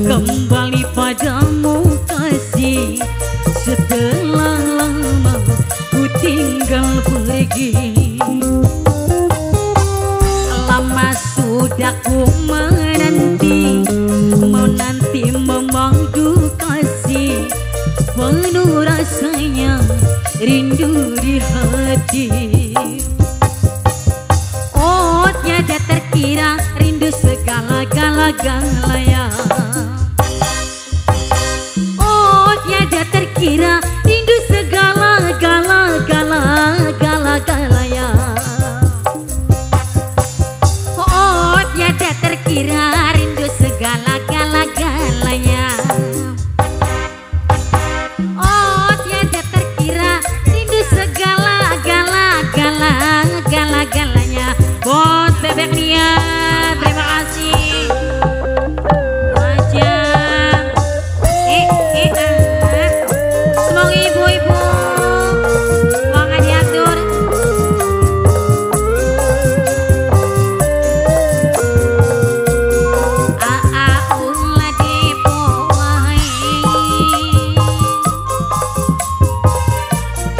kembali padamu kasih. Setelah lama ku tinggal pergi, lama sudah ku menanti, menanti memanggil kasih. Penuh rasanya rindu di hati. Oh tiada terkira rindu segala-gala-galanya. Oh tiada terkira rindu segala-gala-gala-gala-galanya. Oh tiada terkira rindu segala-gala-galanya. Oh tiada terkira rindu segala-gala-gala-gala-galanya. Bos Bebek Nian, terima kasih. Wajah semoga ibu-ibu semoga diatur. Ulah dipoai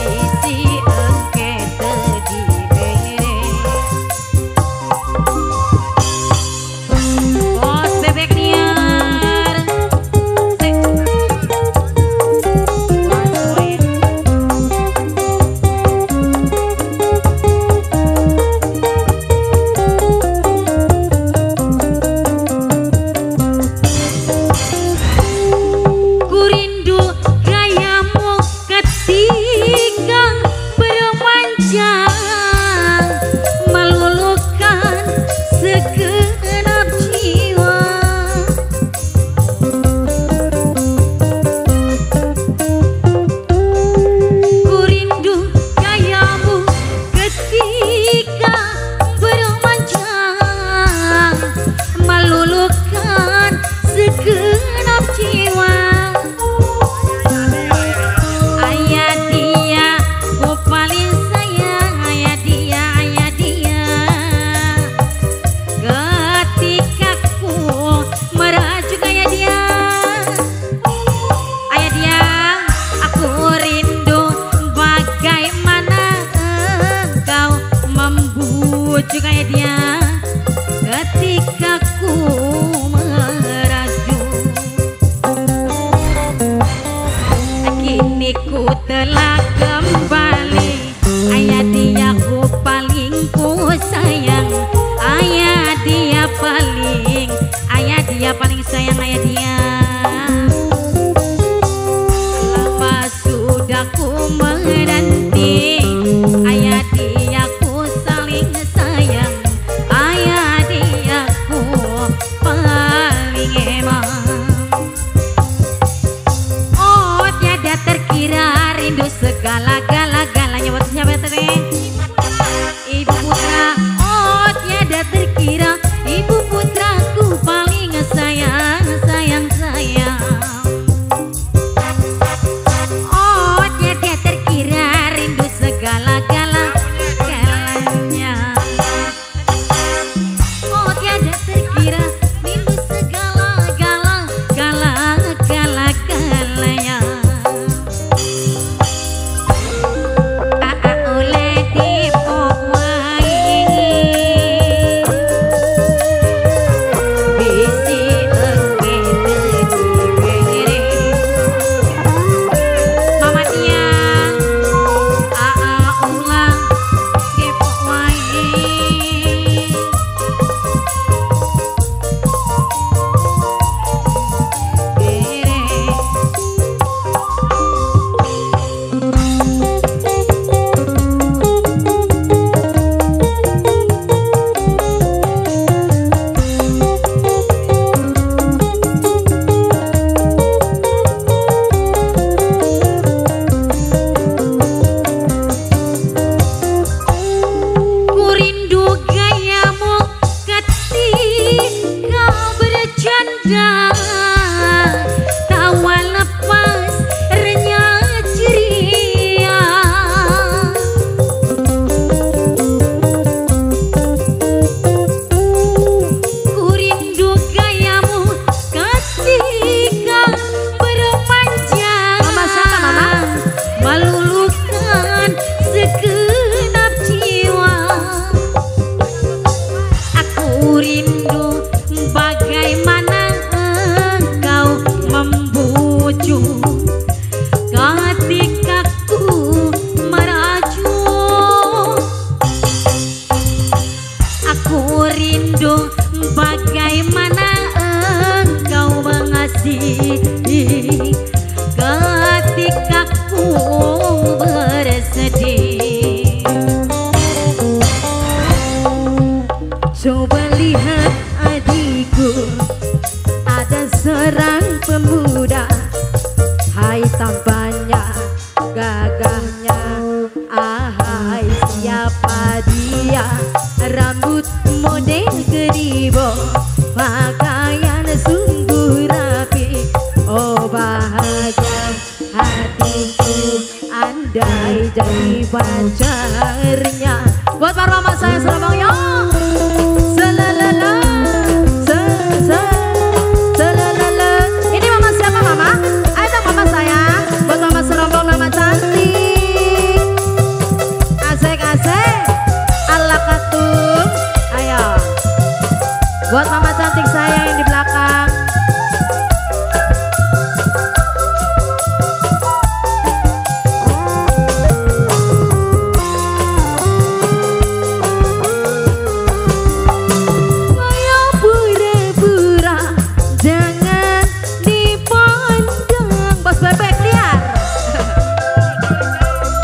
isi engke tadi bere. Bos Bebek Niar ku rindu gayamu ketika bermanjang, meluluhkan segenap jiwa. Ku rindu gayamu ketika bermanjang, meluluhkan segenap jiwa. Ayah dia ku paling sayang, ayah dia, ayah dia. Ketika ku merajuk ayah dia, ayah dia, aku rindu bagaimana engkau membujuk ayah dia. Ketika ku merajuk, kini ku telah kembali. Ayah dia ku paling ku sayang, ayah dia paling, ayah dia paling sayang, ayah dia. Lama sudah ku menanti, ayah dia ku saling sayang, ayah dia ku paling emang. Oh tiada terkira rindu segala-gala-galanya. Buat siapa tadi? Ibu Putra. Oh tiada terkira ibu putraku paling sayang, sayang. ketika ku bersedih. Coba lihat adikku, ada seorang pemuda, hai tampaknya, gagahnya, ahai siapa dia, rambut model keribo, pakaian sungguh rapi, oh bahagia hatiku andai jadi pacarnya. Buat para mama saya Serabang ya, selalala, selalala. Ini mama siapa mama? Ayo dong mama saya, buat mama Serabang nama cantik, asik-asik, ala katung. Ayo, buat mama cantik saya yang di belakang.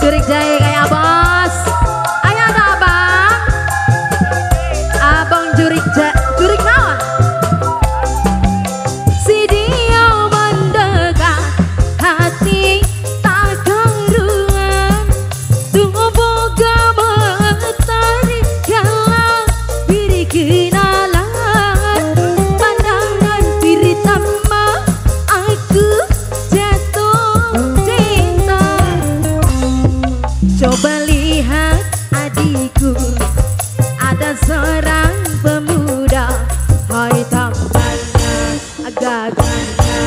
Jurik jahe kayak bos. Ayo ada abang. Abang jurik jurik naon? Si dia mendekat hati tak karuan, tunggu boga matahari kalah diri kenalan, pandangan diri tambah aku jatuh cinta. Coba lihat adikku, ada seorang pemuda, hai tampaknya, gagahnya,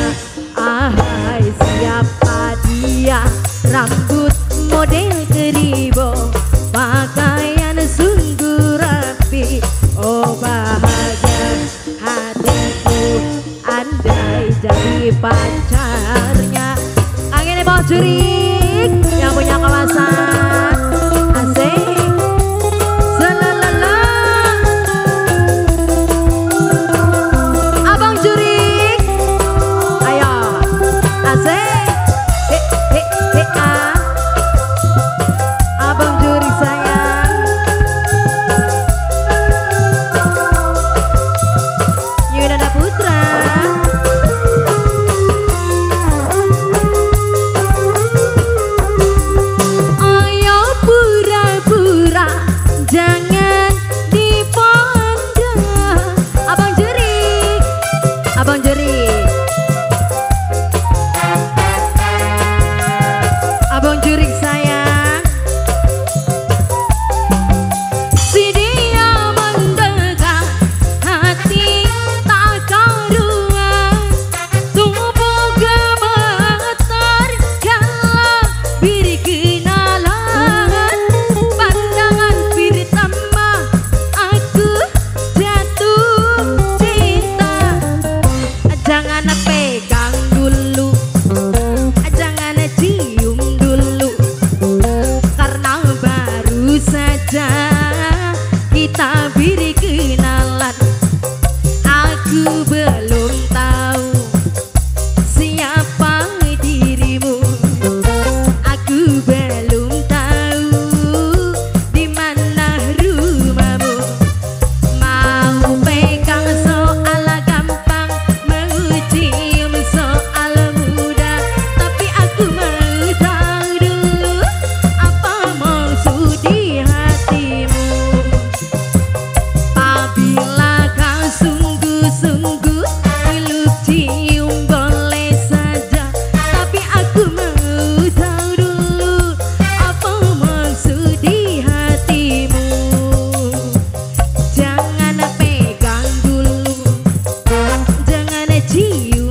ahai siapa dia, rambut model keribo, pakaian sungguh rapi, oh bahagia hatiku andai jadi pacarnya. Angin bawah jurik yang punya kawasan, asik, selalala. Abang jurik, ayo, asik, ah. Abang jurik sayang, Yudana Putra. Jangan dipandang. Abang jurik, abang jurik, abang jurik sayang. Si dia mendekat hati tak karuan, tunggu boga matahari kalah diri kenalan, pandangan diri tambah aku jatuh cinta. Jangan pegang dulu, jangan cium dulu, karena baru saja kita beri kenalan. Aku belum tahu siapa dirimu, aku belum tahu di mana rumahmu. Mau pegang soal gampang, mau cium soal mudah, tapi aku mau tahu dulu apa maksud di hatimu. Apabila kau sungguh-sungguh peluk cium boleh saja, tapi aku mau tahu dulu apa maksud di hatimu. Jangan pegang dulu, jangan cium